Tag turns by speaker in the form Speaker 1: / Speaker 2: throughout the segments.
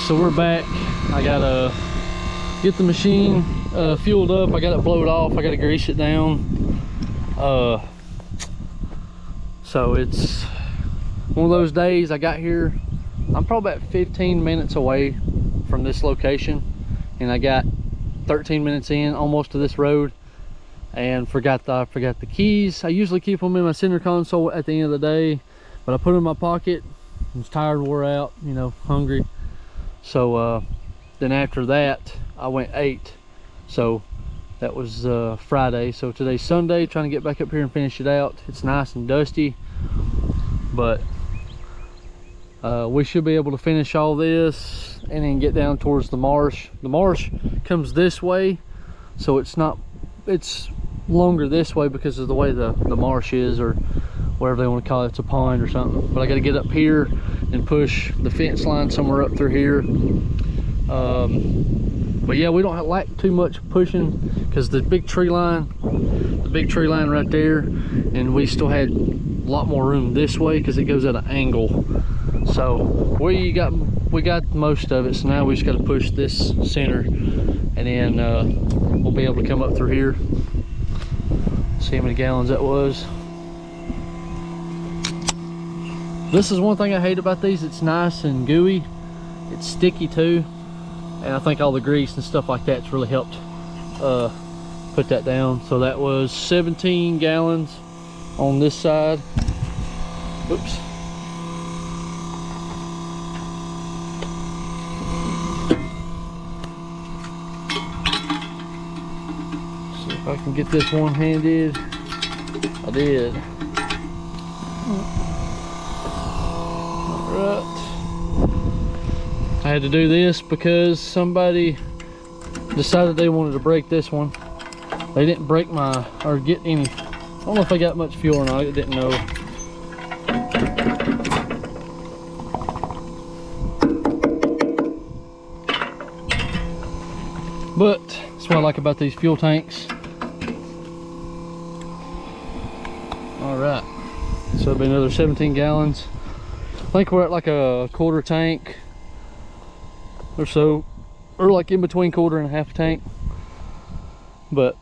Speaker 1: so we're back. I gotta get the machine fueled up. I gotta blow it off. I gotta grease it down. So it's one of those days. I got here, I'm probably about 15 minutes away from this location, and I got 13 minutes in almost to this road, and I forgot the keys. I usually keep them in my center console at the end of the day, but I put them in my pocket. I was tired, wore out, you know, hungry. So then after that I went ate. So that was Friday. So today's Sunday, trying to get back up here and finish it out. It's nice and dusty, but we should be able to finish all this and then get down towards the marsh. The marsh comes this way, so it's longer this way because of the way the marsh is, or whatever they want to call it. It's a pond or something. But I got to get up here and push the fence line somewhere up through here. But yeah, we don't lack too much pushing because the big tree line right there, and we still had a lot more room this way because it goes at an angle. So we got most of it. So now we just got to push this center, and then we'll be able to come up through here. See how many gallons that was. This is one thing I hate about these. It's nice and gooey. It's sticky too, and I think all the grease and stuff like that's really helped put that down. So that was 17 gallons on this side. Oops. See if I can get this one-handed. I did. Right. I had to do this because somebody decided they wanted to break this one. They didn't break or get any. I don't know if I got much fuel or not. I didn't know. But that's what I like about these fuel tanks. All right, so it'll be another 17 gallons. I think we're at like a quarter tank or so, or like in between quarter and a half tank. But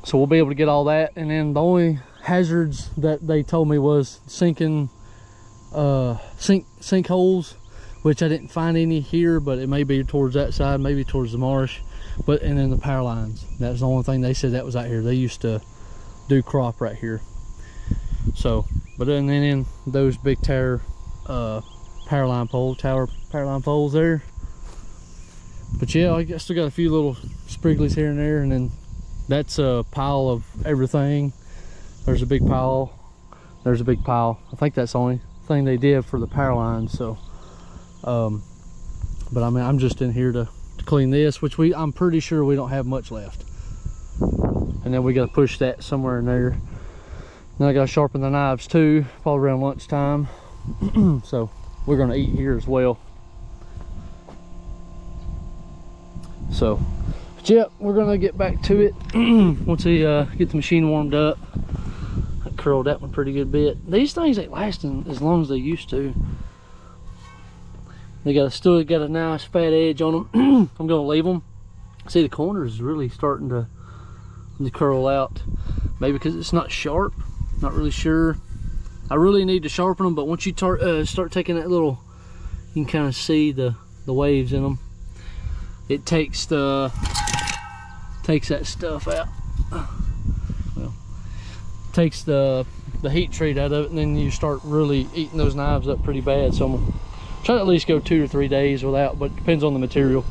Speaker 1: so we'll be able to get all that, and then the only hazards that they told me was sinkholes, which I didn't find any here, but it may be towards that side, maybe towards the marsh. But and then the power lines, that's the only thing they said that was out here. They used to do crop right here. So, but then in those big power line poles there. But yeah, I still got a few little sprigglies here and there, and then that's a pile of everything. There's a big pile. There's a big pile. I think that's the only thing they did for the power lines. So, but I mean, I'm just in here to clean this, which I'm pretty sure we don't have much left. And then we got to push that somewhere in there. Then I got to sharpen the knives too, probably around lunchtime. So we're going to eat here as well. So, but yeah, we're going to get back to it once we get the machine warmed up. I curled that one pretty good bit. These things ain't lasting as long as they used to. They still got a nice fat edge on them. I'm going to leave them. See, the corner is really starting to curl out. Maybe because it's not sharp. Not really sure. I really need to sharpen them, but once you start taking that little, you can kind of see the waves in them. It takes that stuff out. Well, takes the heat treat out of it, and then you start really eating those knives up pretty bad. So I'm gonna try to at least go 2 or 3 days without, but it depends on the material.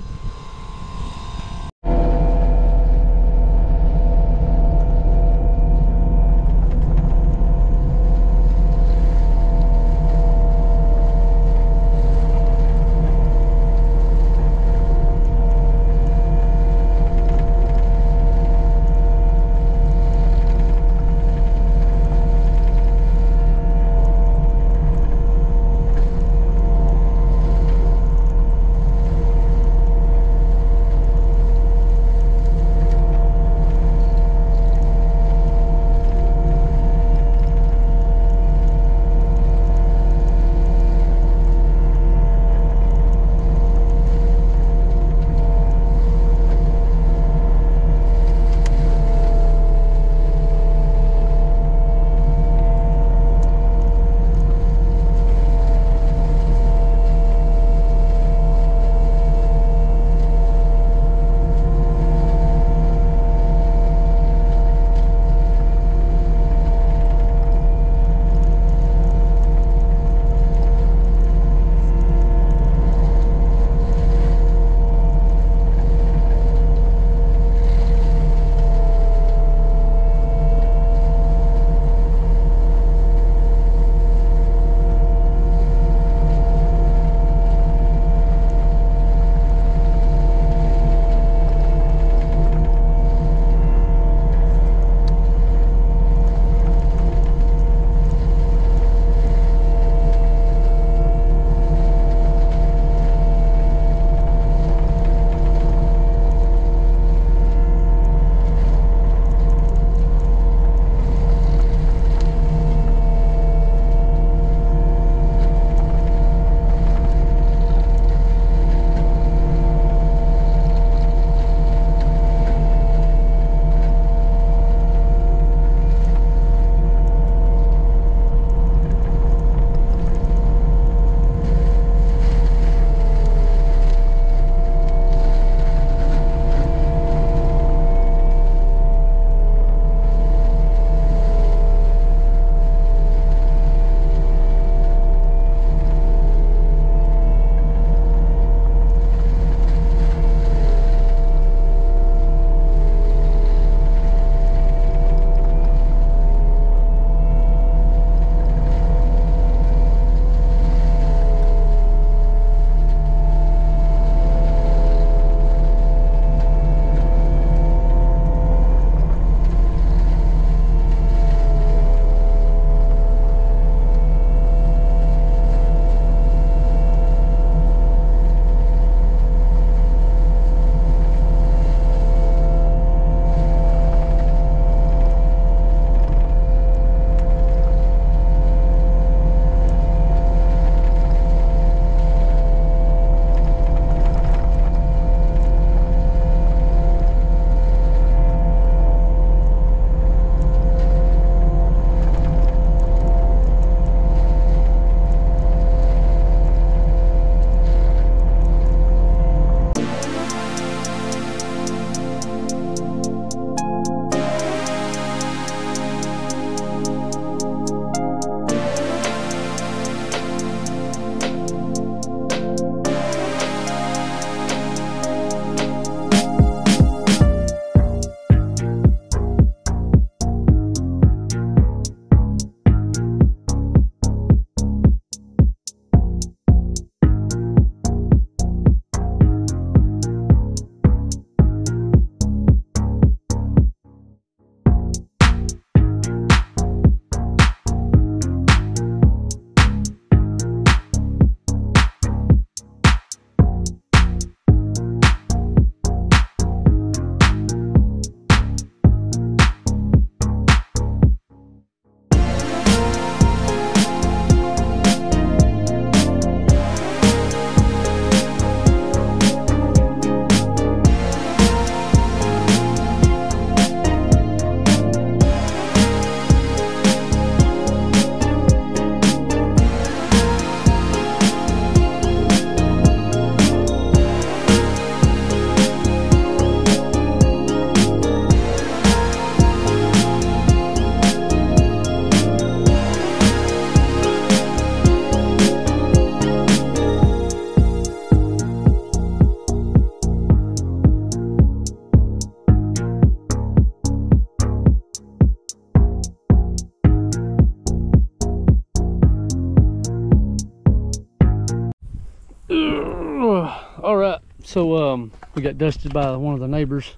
Speaker 1: so we got dusted by one of the neighbors.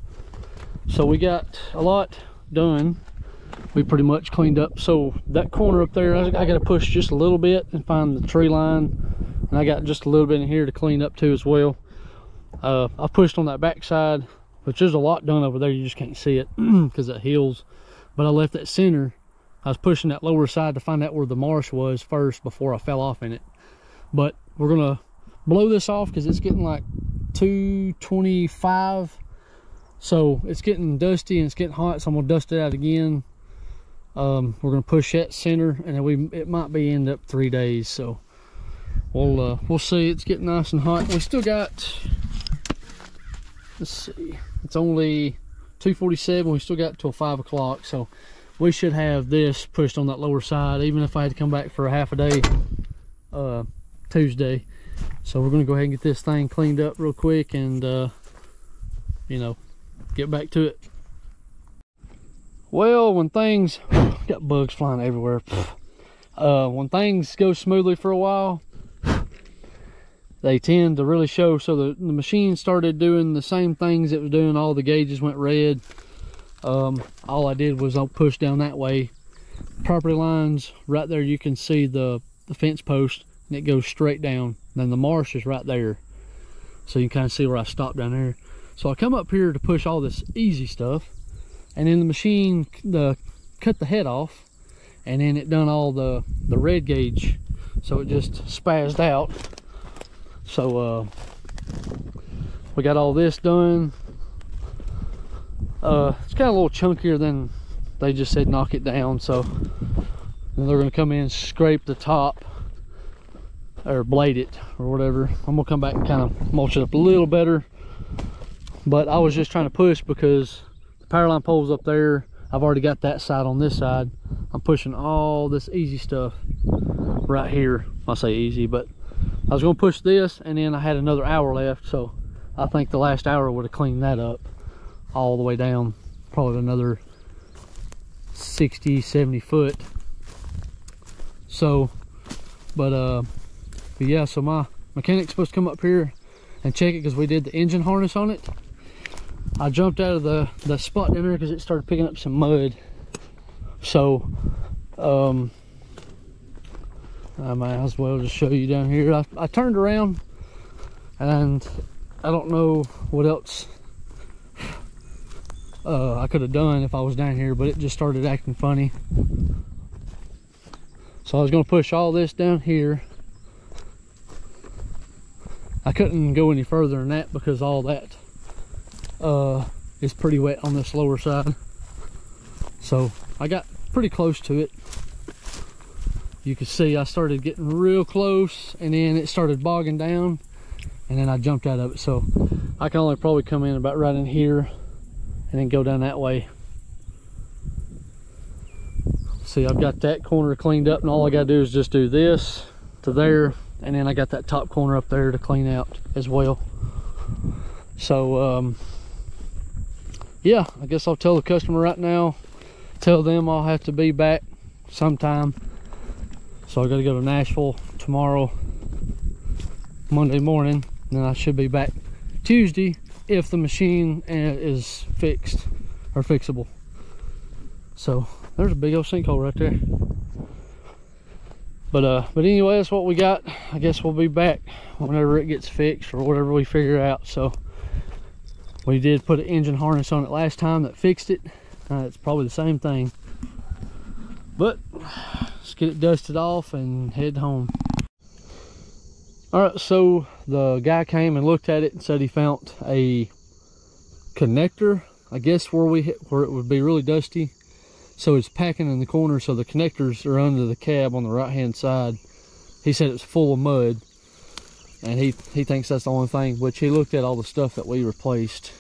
Speaker 1: So we got a lot done. We pretty much cleaned up. So that corner up there, I got to push just a little bit and find the tree line. And I got just a little bit in here to clean up too as well. I pushed on that back side, which there's a lot done over there. You just can't see it because it hills. But I left that center. I was pushing that lower side to find out where the marsh was first before I fell off in it. But we're gonna blow this off because it's getting like 2:25. So it's getting dusty and it's getting hot, so I'm gonna dust it out again. We're gonna push that center, and then it might be end up 3 days. So we'll see. It's getting nice and hot. We still got, let's see, it's only 2:47. We still got till 5 o'clock, so we should have this pushed on that lower side, even if I had to come back for a half a day Tuesday. So we're gonna go ahead and get this thing cleaned up real quick and you know, get back to it. Well, when things got bugs flying everywhere, when things go smoothly for a while, they tend to really show. So the machine started doing the same things it was doing. All the gauges went red. All I did was I'll push down that way. Property lines right there, you can see the fence post, and it goes straight down. Then the marsh is right there, so you can kind of see where I stopped down there. So I come up here to push all this easy stuff, and then the machine cut the head off, and then it done all the red gauge, so it just spazzed out. So we got all this done. It's kind of a little chunkier than they just said knock it down, so they're going to come in and scrape the top or blade it or whatever. I'm gonna come back and kind of mulch it up a little better, but I was just trying to push because the power line pole's up there. I've already got that side on this side. I'm pushing all this easy stuff right here. I say easy, but I was gonna push this, and then I had another hour left, so I think the last hour would have cleaned that up all the way down, probably another 60-70 foot. So but yeah, so my mechanic's supposed to come up here and check it because we did the engine harness on it. I jumped out of the spot down there because it started picking up some mud. So I might as well just show you down here. I turned around, and I don't know what else I could have done if I was down here, but it just started acting funny. So I was going to push all this down here. I couldn't go any further than that because all that is pretty wet on this lower side. So I got pretty close to it. You can see I started getting real close, and then it started bogging down, and then I jumped out of it. So I can only probably come in about right in here and then go down that way. See, I've got that corner cleaned up, and all I gotta do is just do this to there, and then I got that top corner up there to clean out as well. So yeah, I guess I'll tell the customer right now, tell them I'll have to be back sometime. So I gotta go to Nashville tomorrow, Monday morning, and then I should be back Tuesday if the machine is fixed or fixable. So there's a big old sinkhole right there. But anyway, that's what we got. I guess we'll be back whenever it gets fixed or whatever we figure out. So we did put an engine harness on it last time that fixed it. It's probably the same thing. But let's get it dusted off and head home. All right, so the guy came and looked at it and said he found a connector, I guess where it would be really dusty. So it's packing in the corner, so the connectors are under the cab on the right hand side. He said it's full of mud, and he thinks that's the only thing, which he looked at all the stuff that we replaced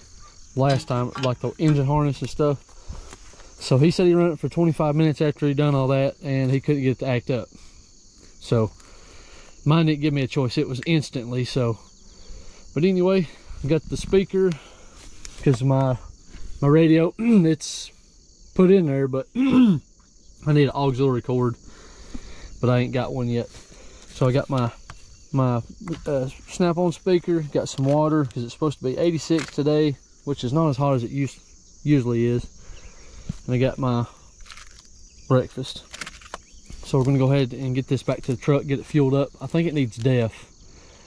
Speaker 1: last time, like the engine harness and stuff. So he said he ran it for 25 minutes after he done all that, and he couldn't get it to act up. So mine didn't give me a choice, it was instantly. So but anyway, I got the speaker because my radio it's put in there, but I need an auxiliary cord, but I ain't got one yet. So I got my my snap-on speaker, got some water because it's supposed to be 86 today, which is not as hot as it usually is. And I got my breakfast. So we're gonna go ahead and get this back to the truck, get it fueled up. I think it needs def.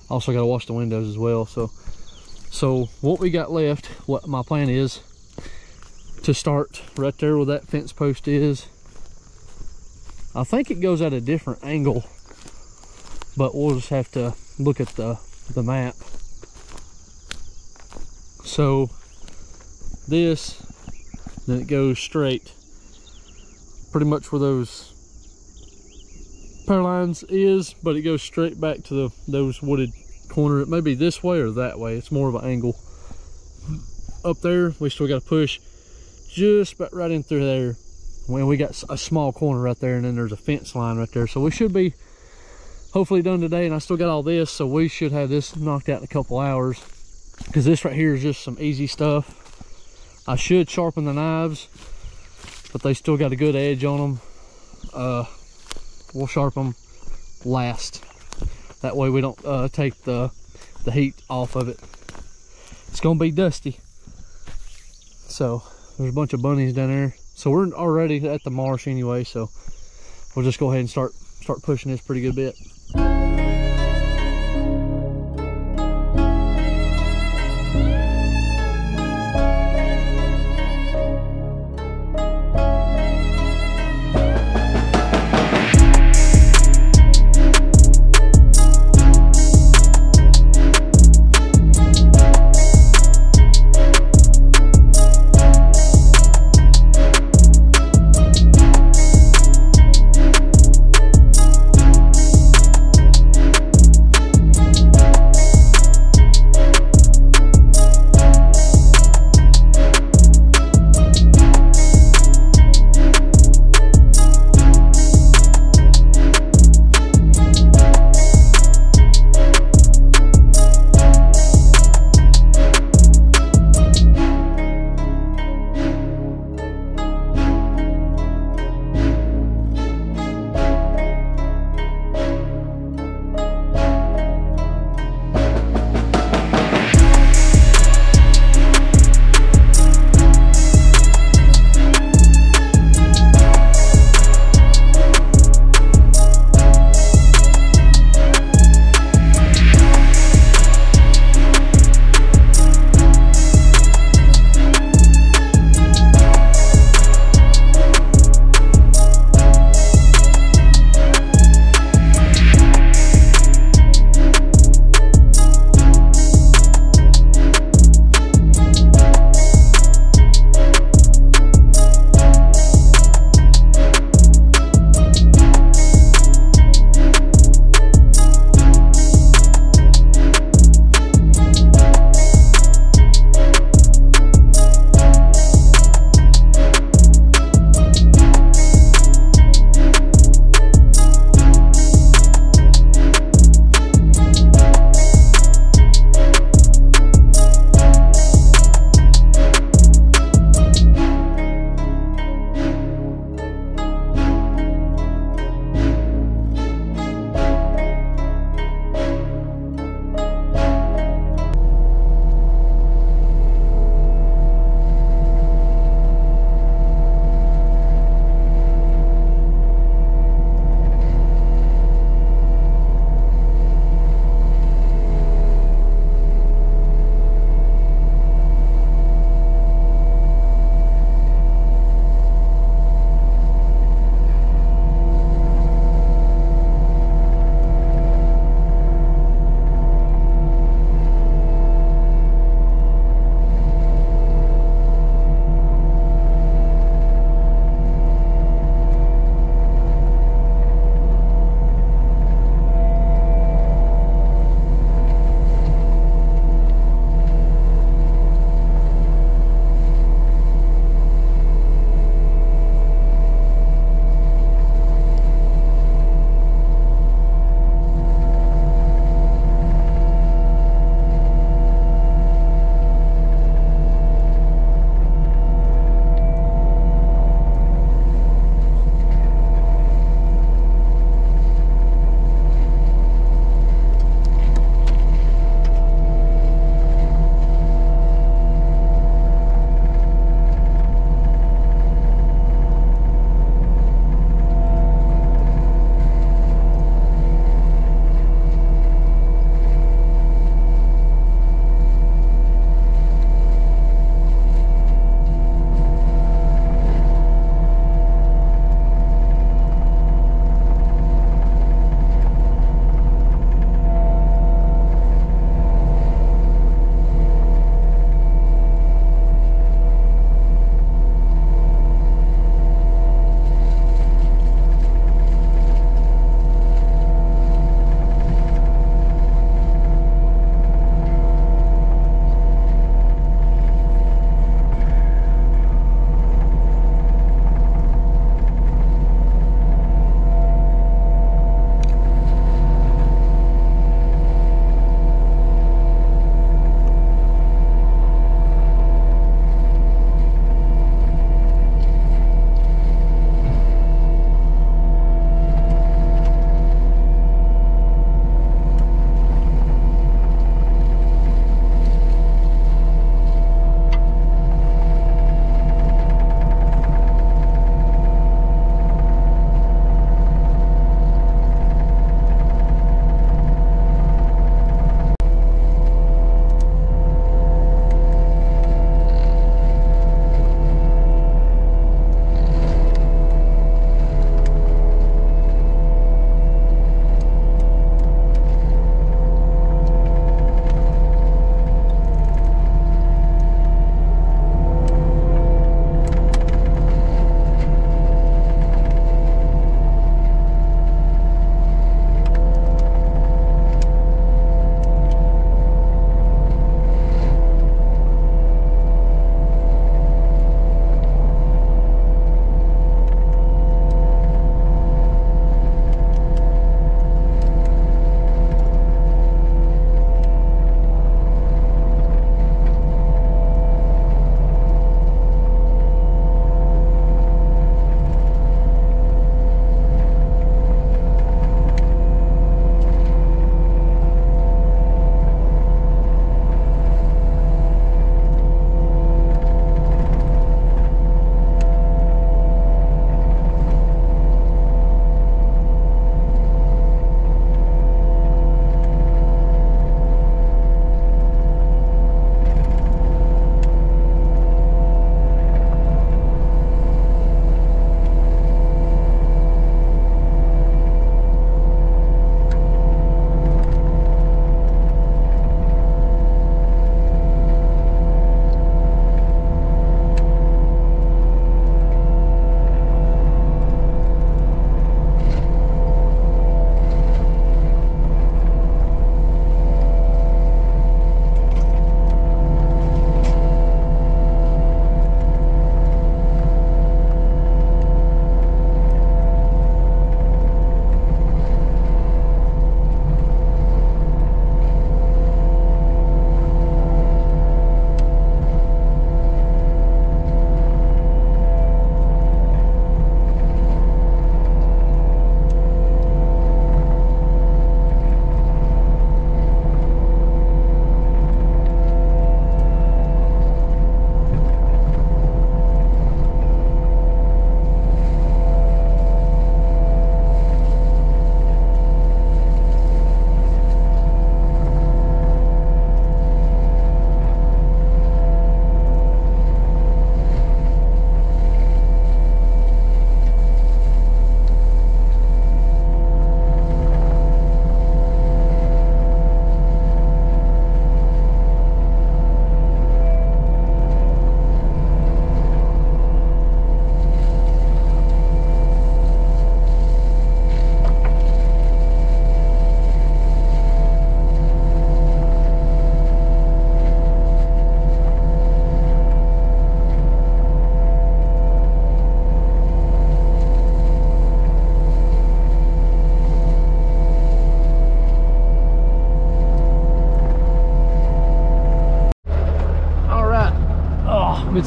Speaker 1: Also gotta wash the windows as well. So what we got left, what my plan is to start right there where that fence post is. I think it goes at a different angle, but we'll just have to look at the map. So this, then it goes straight pretty much where those power lines is, but it goes straight back to those wooded corner. It may be this way or that way. It's more of an angle. Up there, we still got to push just about right in through there. When we got a small corner right there, and then there's a fence line right there. So we should be hopefully done today, and I still got all this, so we should have this knocked out in a couple hours, because this right here is just some easy stuff. I should sharpen the knives, but they still got a good edge on them. We'll sharpen them last. That way we don't take the heat off of it. It's gonna be dusty. So there's a bunch of bunnies down there. So we're already at the marsh anyway, so we'll just go ahead and start pushing this pretty good bit.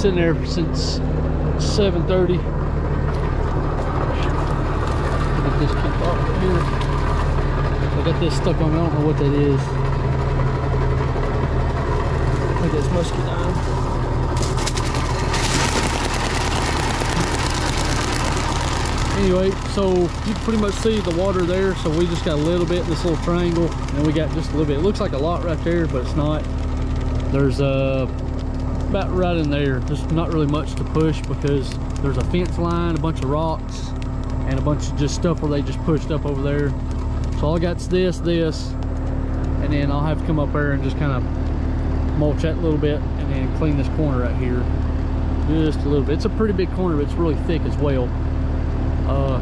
Speaker 1: sitting there since 7:30. Get this kicked off right here. I got this stuck on me. I don't know what that is. I think that's muscadine. Anyway, so you can pretty much see the water there. So we just got a little bit, this little triangle, and we got just a little bit. It looks like a lot right there, but it's not. There's about right in there. There's not really much to push because there's a fence line, a bunch of rocks, and a bunch of just stuff where they just pushed up over there. So all I got's this, and then I'll have to come up there and just kind of mulch that a little bit and then clean this corner right here just a little bit. It's a pretty big corner, but it's really thick as well.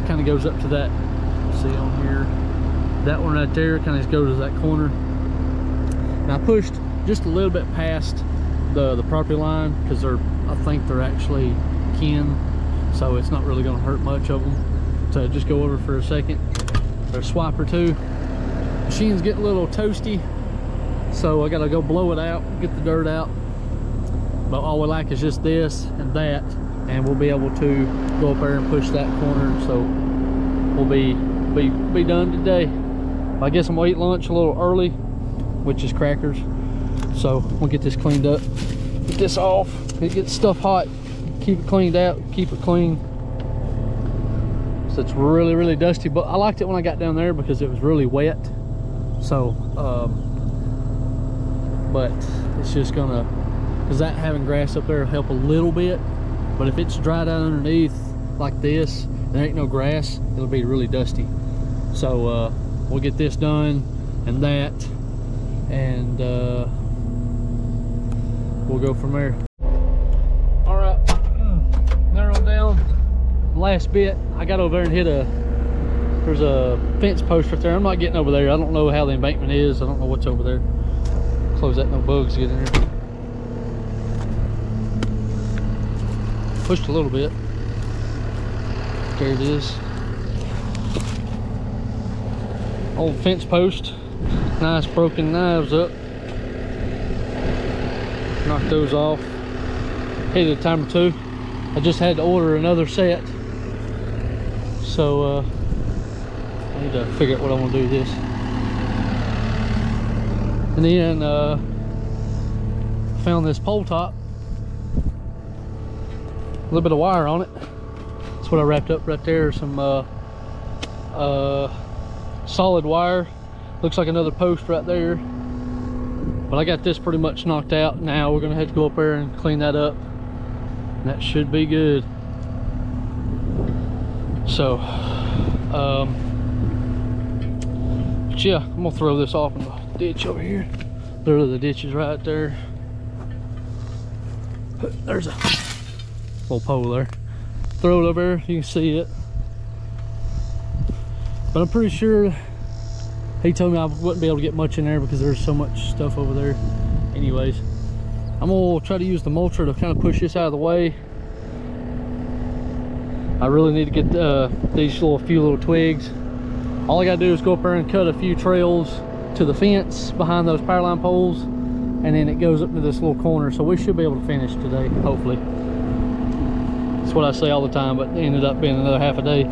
Speaker 1: Kind of goes up to that, see on here, that one right there kind of goes to that corner. And I pushed just a little bit past the property line because I think they're actually kin, so it's not really going to hurt much of them. So just go over for a second. There's a swiper too. Machine's getting a little toasty, so I gotta go blow it out, get the dirt out. But all we like is just this and that, and we'll be able to go up there and push that corner. So we'll be done today. I guess I'm gonna eat lunch a little early, which is crackers. So we'll get this cleaned up, get this off, get stuff hot, keep it cleaned out, keep it clean. So it's really, really dusty, but I liked it when I got down there because it was really wet. So, but it's just gonna, because that having grass up there will help a little bit. But if it's dried out underneath like this, there ain't no grass, it'll be really dusty. So we'll get this done and that, and we'll go from there. All right, narrow down. Last bit, I got over there and hit there's a fence post right there. I'm not getting over there. I don't know how the embankment is. I don't know what's over there. Close that, no bugs get in there. Pushed a little bit. There it is. Old fence post. Nice broken knives up. Knock those off. Hit it a time or two. I just had to order another set. So I need to figure out what I want to do with this. And then found this pole top, a little bit of wire on it. That's what I wrapped up right there. Some solid wire. Looks like another post right there. But I got this pretty much knocked out. Now we're gonna have to go up there and clean that up. And that should be good. So, but yeah, I'm gonna throw this off in the ditch over here. There, the ditch is right there. There's a little pole there. Throw it over there, you can see it. But I'm pretty sure he told me I wouldn't be able to get much in there because there's so much stuff over there. Anyways, I'm gonna try to use the mulcher to kind of push this out of the way. I really need to get these few little twigs. All I gotta do is go up there and cut a few trails to the fence behind those power line poles, and then it goes up to this little corner. So we should be able to finish today, hopefully. That's what I say all the time, but it ended up being another half a day.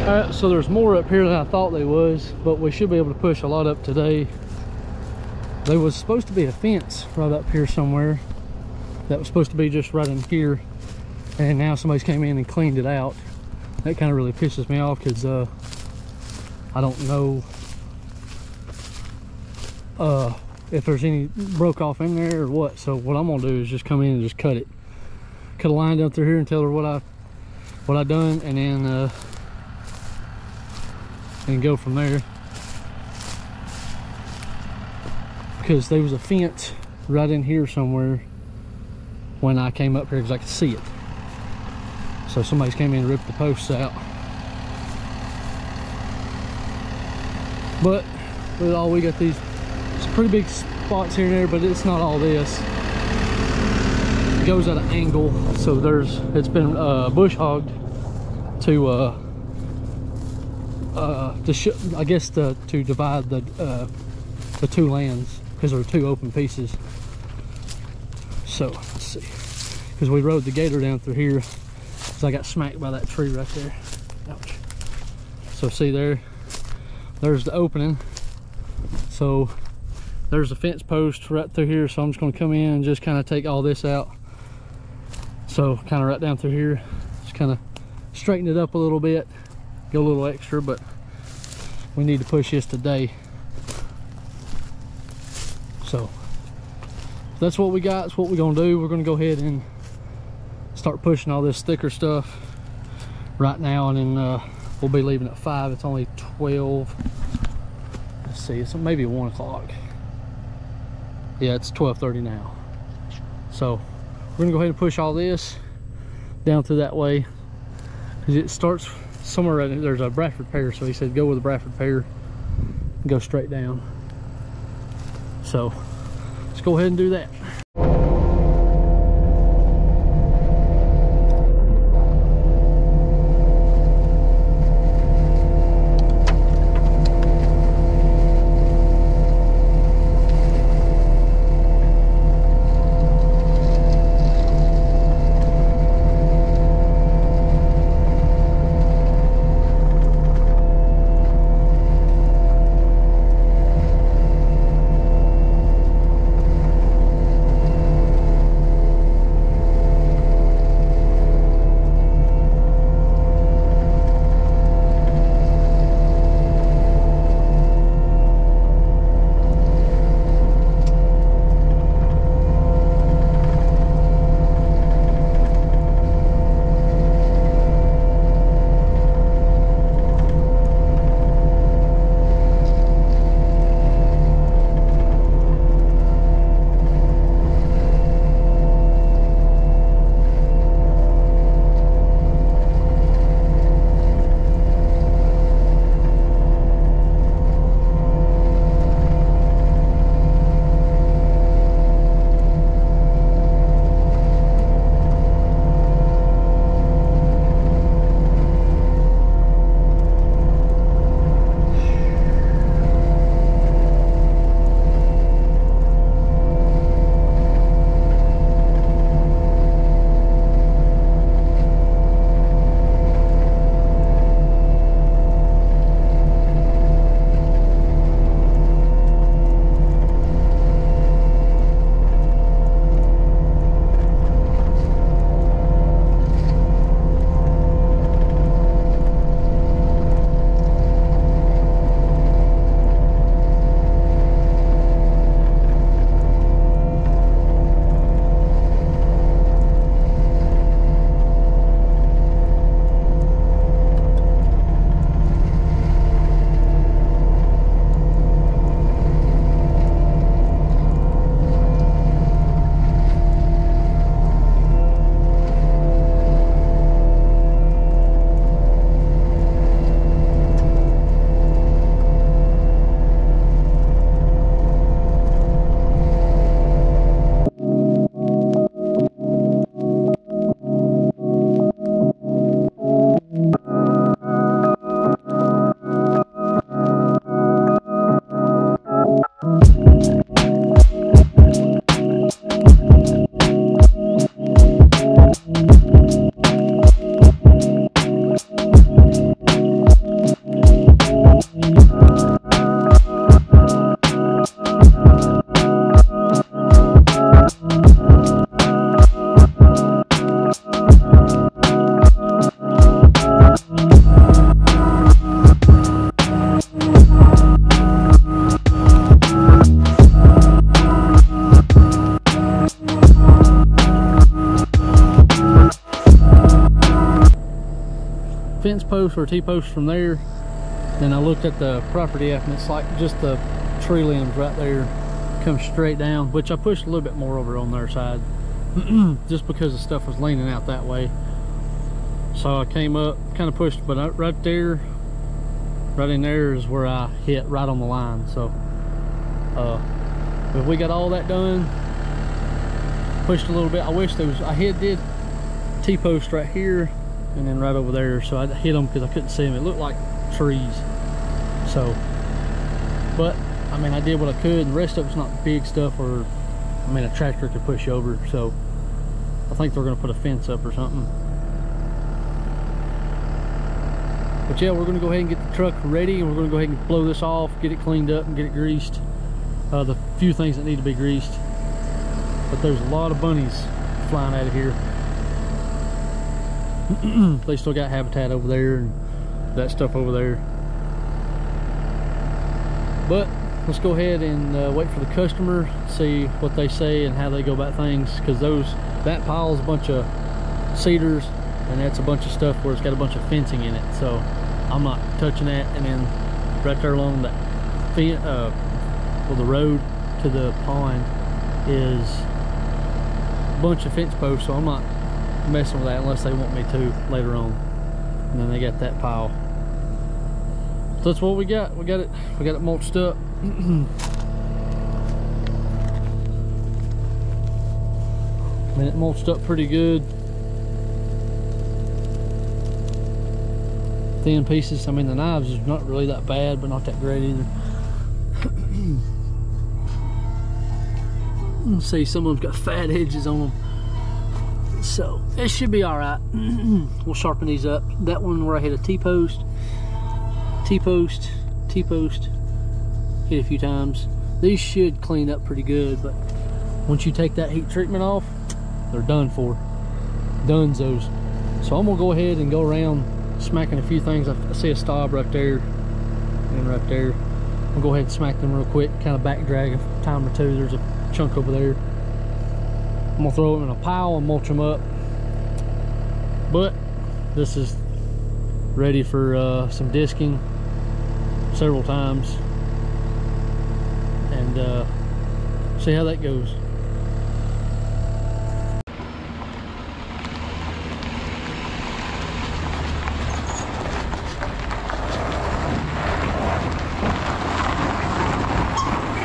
Speaker 1: All right, so there's more up here than I thought there was, but we should be able to push a lot up today. There was supposed to be a fence right up here somewhere that was supposed to be just right in here, and now somebody's came in and cleaned it out. That kind of really pisses me off because I don't know if there's any broke off in there or what. So what I'm gonna do is just come in and just cut it, cut a line down through here and tell her what I done, and then and go from there. Because there was a fence right in here somewhere when I came up here because I could see it. So somebody's came in and ripped the posts out. But with all, we got these some pretty big spots here and there, but it's not all this. It goes at an angle, so it's been bush hogged to I guess to divide the two lands, because there are two open pieces. So let's see, because we rode the gator down through here, because I got smacked by that tree right there. Ouch. So see there's the opening. So there's a fence post right through here, so I'm just going to come in and just kind of take all this out. So kind of right down through here, just kind of straighten it up a little bit, go a little extra, but we need to push this today. So that's what we got. That's what we're going to do. We're going to go ahead and start pushing all this thicker stuff right now, and then we'll be leaving at 5. It's only 12. Let's see, it's maybe 1 o'clock. Yeah, it's 12:30 now. So we're gonna go ahead and push all this down through that way, because it starts somewhere right there's a Bradford pear, so he said go with the Bradford pear and go straight down. So let's go ahead and do that. fence post or T-post from there. Then I looked at the property app and it's like just the tree limbs right there come straight down, which I pushed a little bit more over on their side just because the stuff was leaning out that way. So I came up, kind of pushed, but right there, right in there is where I hit right on the line. So but we got all that done, pushed a little bit. I wish there was, I did T-post right here and then right over there, so I hit them because I couldn't see them. It looked like trees. So, but I mean, I did what I could, and the rest of it's not big stuff or I mean, a tractor could push over, so I think they're gonna put a fence up or something. But yeah, we're gonna go ahead and get the truck ready, and we're gonna go ahead and blow this off, get it cleaned up and get it greased. The few things that need to be greased. But there's a lot of bunnies flying out of here. They still got habitat over there and that stuff over there. But let's go ahead and wait for the customer, see what they say and how they go about things, because that pile is a bunch of cedars, and that's a bunch of stuff where it's got a bunch of fencing in it, so I'm not touching that. And then right there along that well, the road to the pond is a bunch of fence posts, so I'm not messing with that unless they want me to later on. And then they got that pile. So that's what we got. We got it mulched up. I mean, it mulched up pretty good. Thin pieces. I mean, the knives is not really that bad, but not that great either. Let's see, some of them's got fat edges on them, so it should be all right. We'll sharpen these up. That one where I hit a T-post, T-post, T-post, hit a few times. These should clean up pretty good, but once you take that heat treatment off, they're done for. Dunzos. So I'm gonna go ahead and go around smacking a few things. I see a stop right there and right there. I'll go ahead and smack them real quick, kind of back drag a time or two. There's a chunk over there. I'm gonna throw them in a pile and mulch them up. But this is ready for some disking several times, and see how that goes.